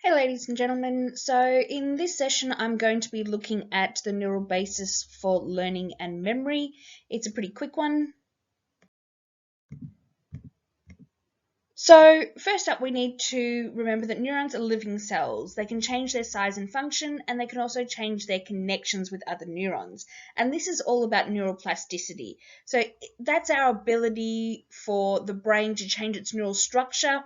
Hey ladies and gentlemen, so in this session I'm going to be looking at the neural basis for learning and memory. It's a pretty quick one. So first up we need to remember that neurons are living cells. They can change their size and function, and they can also change their connections with other neurons. And this is all about neuroplasticity. So that's our ability for the brain to change its neural structure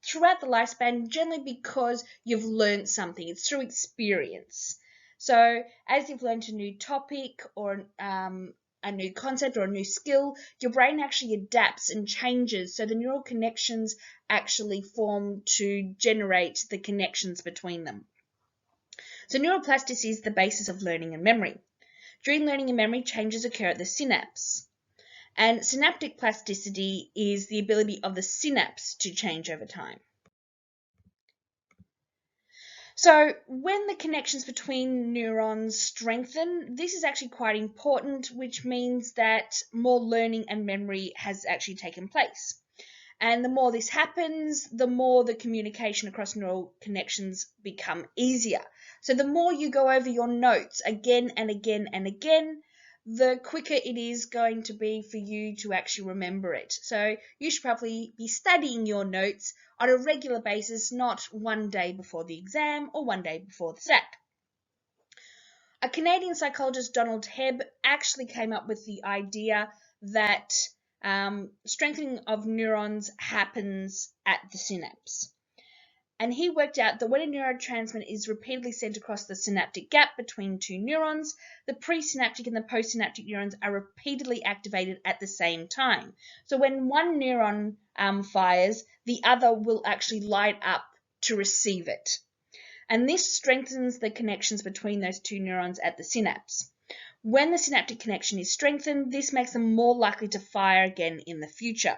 throughout the lifespan, generally because you've learned something. It's through experience. So as you've learned a new topic or a new concept or a new skill, your brain actually adapts and changes, so the neural connections actually form to generate the connections between them. So neuroplasticity is the basis of learning and memory. During learning and memory, changes occur at the synapse. And synaptic plasticity is the ability of the synapse to change over time. So when the connections between neurons strengthen, this is actually quite important, which means that more learning and memory has actually taken place. And the more this happens, the more the communication across neural connections become easier. So the more you go over your notes again and again and again, the quicker it is going to be for you to actually remember it. So you should probably be studying your notes on a regular basis, not one day before the exam or one day before the SAT. A Canadian psychologist, Donald Hebb, actually came up with the idea that strengthening of neurons happens at the synapse. And he worked out that when a neurotransmitter is repeatedly sent across the synaptic gap between two neurons, the presynaptic and the postsynaptic neurons are repeatedly activated at the same time. So when one neuron fires, the other will actually light up to receive it. And this strengthens the connections between those two neurons at the synapse. When the synaptic connection is strengthened, this makes them more likely to fire again in the future.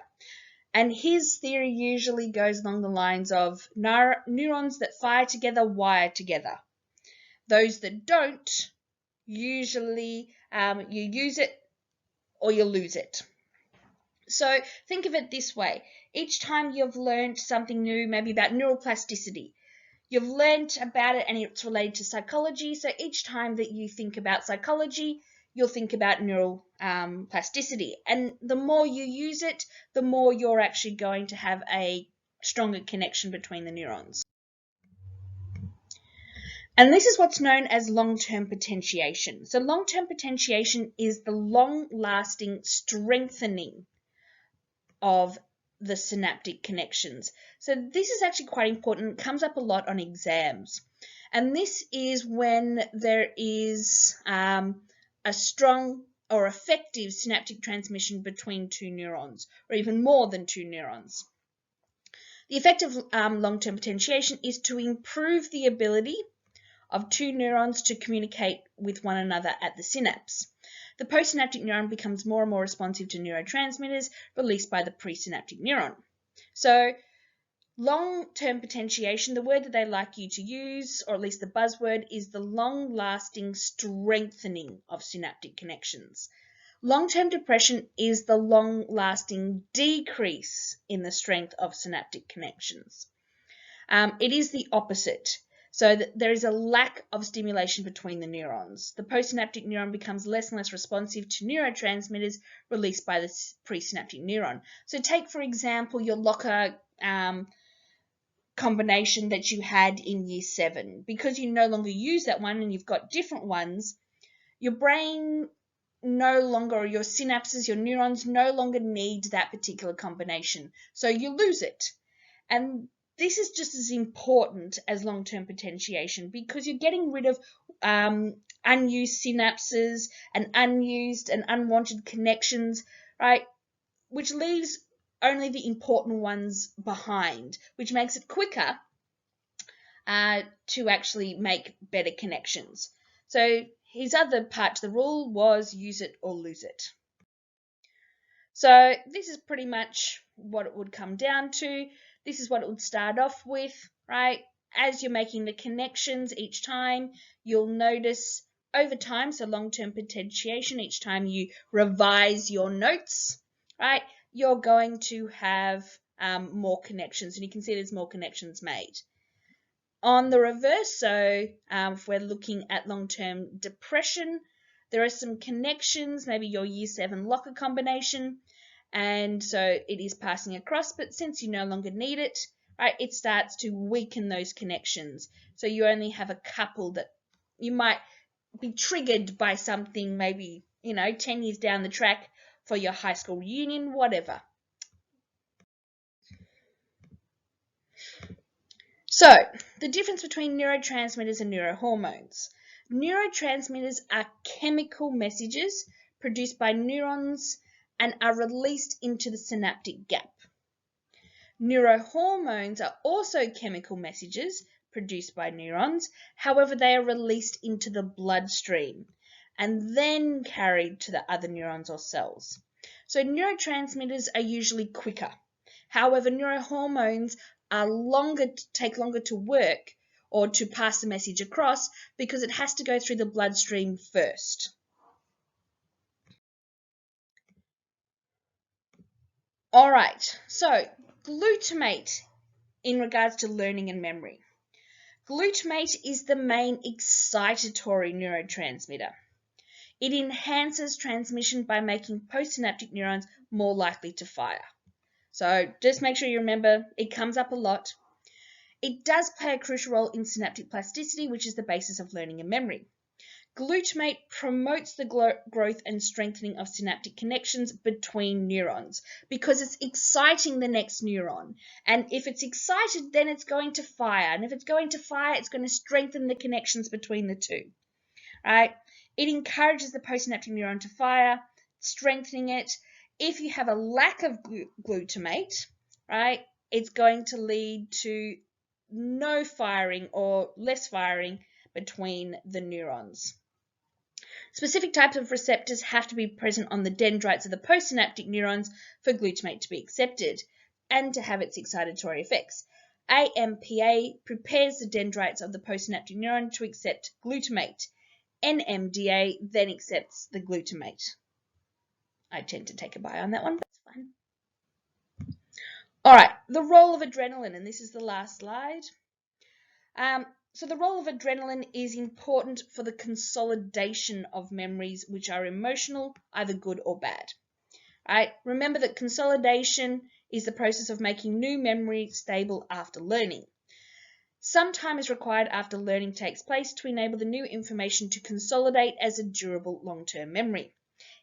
And his theory usually goes along the lines of neurons that fire together wire together. Those that don't, usually you use it or you lose it. So think of it this way. Each time you've learned something new, maybe about neuroplasticity, you've learned about it and it's related to psychology. So each time that you think about psychology, you'll think about neuroplasticity. And the more you use it, the more you're actually going to have a stronger connection between the neurons. And this is what's known as long-term potentiation. So long-term potentiation is the long-lasting strengthening of the synaptic connections. So this is actually quite important. It comes up a lot on exams. And this is when there is a strong or effective synaptic transmission between two neurons, or even more than two neurons. The effect of long-term potentiation is to improve the ability of two neurons to communicate with one another at the synapse. The postsynaptic neuron becomes more and more responsive to neurotransmitters released by the presynaptic neuron. So long-term potentiation, the word that they like you to use, or at least the buzzword, is the long-lasting strengthening of synaptic connections. Long-term depression is the long-lasting decrease in the strength of synaptic connections. It is the opposite. So that there is a lack of stimulation between the neurons. The postsynaptic neuron becomes less and less responsive to neurotransmitters released by the presynaptic neuron. So take, for example, your locker combination that you had in year 7. Because you no longer use that one and you've got different ones, your brain no longer, or your synapses, your neurons no longer need that particular combination. So you lose it. And this is just as important as long-term potentiation, because you're getting rid of unused synapses and unused and unwanted connections, right? Which leaves only the important ones behind, which makes it quicker to actually make better connections. So his other part to the rule was use it or lose it. So this is pretty much what it would come down to. This is what it would start off with, right? As you're making the connections each time, you'll notice over time, so long-term potentiation, each time you revise your notes, right, you're going to have more connections, and you can see there's more connections made. On the reverse, so if we're looking at long-term depression, there are some connections, maybe your year 7 locker combination, and so it is passing across, but since you no longer need it, right, it starts to weaken those connections. So you only have a couple that you might be triggered by something, maybe, 10 years down the track for your high school reunion, whatever. So, the difference between neurotransmitters and neurohormones. Neurotransmitters are chemical messages produced by neurons and are released into the synaptic gap. Neurohormones are also chemical messages produced by neurons, however, they are released into the bloodstream and then carried to the other neurons or cells. So neurotransmitters are usually quicker. However, neurohormones take longer to work or to pass the message across because it has to go through the bloodstream first. All right, so glutamate in regards to learning and memory. Glutamate is the main excitatory neurotransmitter. It enhances transmission by making postsynaptic neurons more likely to fire. So just make sure you remember, it comes up a lot. It does play a crucial role in synaptic plasticity, which is the basis of learning and memory. Glutamate promotes the growth and strengthening of synaptic connections between neurons because it's exciting the next neuron. And if it's excited, then it's going to fire. And if it's going to fire, it's going to strengthen the connections between the two. Right? It encourages the postsynaptic neuron to fire, strengthening it. If you have a lack of glutamate, right, it's going to lead to no firing or less firing between the neurons. Specific types of receptors have to be present on the dendrites of the postsynaptic neurons for glutamate to be accepted and to have its excitatory effects. AMPA prepares the dendrites of the postsynaptic neuron to accept glutamate. NMDA then accepts the glutamate. I tend to take a bite on that one, but it's fine. All right, the role of adrenaline, and this is the last slide. So the role of adrenaline is important for the consolidation of memories which are emotional, either good or bad. Right? Remember that consolidation is the process of making new memory stable after learning. Some time is required after learning takes place to enable the new information to consolidate as a durable long-term memory.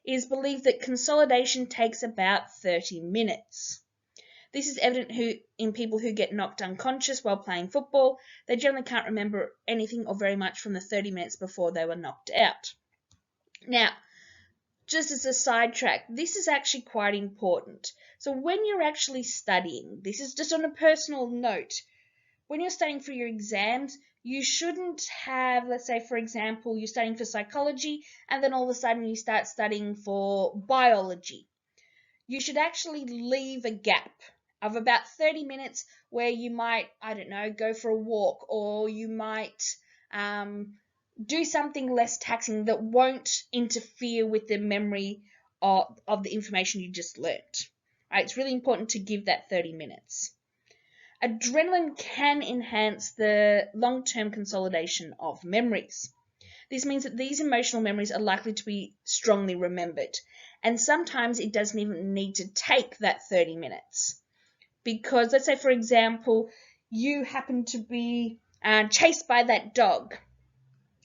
It is believed that consolidation takes about 30 minutes. This is evident in people who get knocked unconscious while playing football. They generally can't remember anything or very much from the 30 minutes before they were knocked out. Now, just as a sidetrack, this is actually quite important. So when you're actually studying, this is just on a personal note, when you're studying for your exams, you shouldn't have, let's say, for example, you're studying for psychology, and then all of a sudden you start studying for biology. You should actually leave a gap of about 30 minutes where you might, go for a walk, or you might do something less taxing that won't interfere with the memory of the information you just learnt. Right? It's really important to give that 30 minutes. Adrenaline can enhance the long-term consolidation of memories. This means that these emotional memories are likely to be strongly remembered, and sometimes it doesn't even need to take that 30 minutes. Because let's say, for example, you happen to be chased by that dog,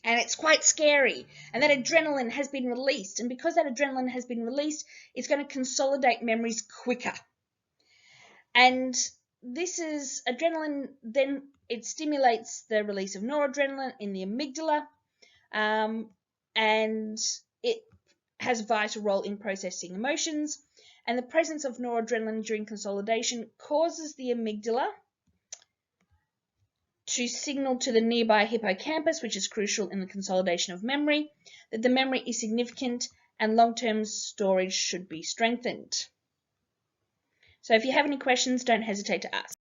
and it's quite scary, and that adrenaline has been released, and because that adrenaline has been released, it's going to consolidate memories quicker. And this is adrenaline, then it stimulates the release of noradrenaline in the amygdala, and it has a vital role in processing emotions. And the presence of noradrenaline during consolidation causes the amygdala to signal to the nearby hippocampus, which is crucial in the consolidation of memory, that the memory is significant and long-term storage should be strengthened. So if you have any questions, don't hesitate to ask.